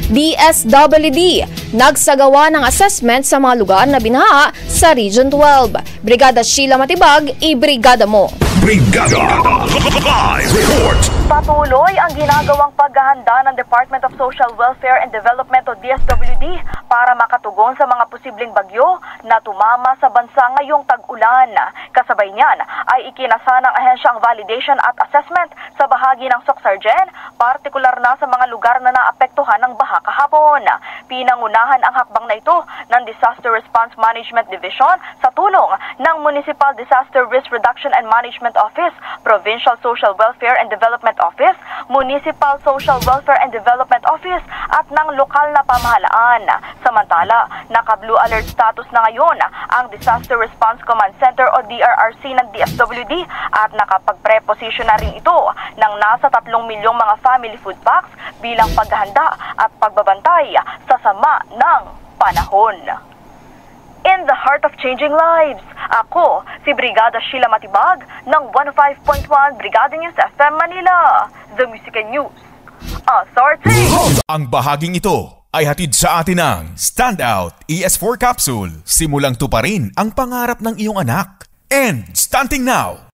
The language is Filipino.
DSWD nagsagawa ng assessment sa mga lugar na binaha sa Region 12. Brigada Sheila Matibag, ibrigada mo. Brigada Live Report. Patuloy ang ginagawang paghahanda ng Department of Social Welfare and Development o DSWD para makatugon sa mga posibleng bagyo na tumama sa bansa ngayong tag-ulan. Kasabay niyan ay ikinasa ng ahensya ang validation at assessment sa bahagi ng Socsargen, partikular na sa mga lugar na naapektuhan ng baha kahapon. Pinangunahan ang hakbang na ito ng Disaster Response Management Division sa tulong ng Municipal Disaster Risk Reduction and Management Office, Provincial Social Welfare and Development Office, Municipal Social Welfare and Development Office at ng lokal na pamahalaan. Samantala, naka-blue alert status na ngayon ang Disaster Response Command Center o DRRC ng DSWD at nakapag-preposition na rin ito ng nasa 3 milyong mga family food packs bilang paghahanda at pagbabantay sa sama ng panahon. In the heart of changing lives, ako si Brigada Sheila Matibag ng 105.1 Brigada News FM Manila, The Music and News Authority. Ang bahaging ito ay hatid sa atin ng Standout ES4 Capsule. Simulang tuparin ang pangarap ng iyong anak. And stunting now,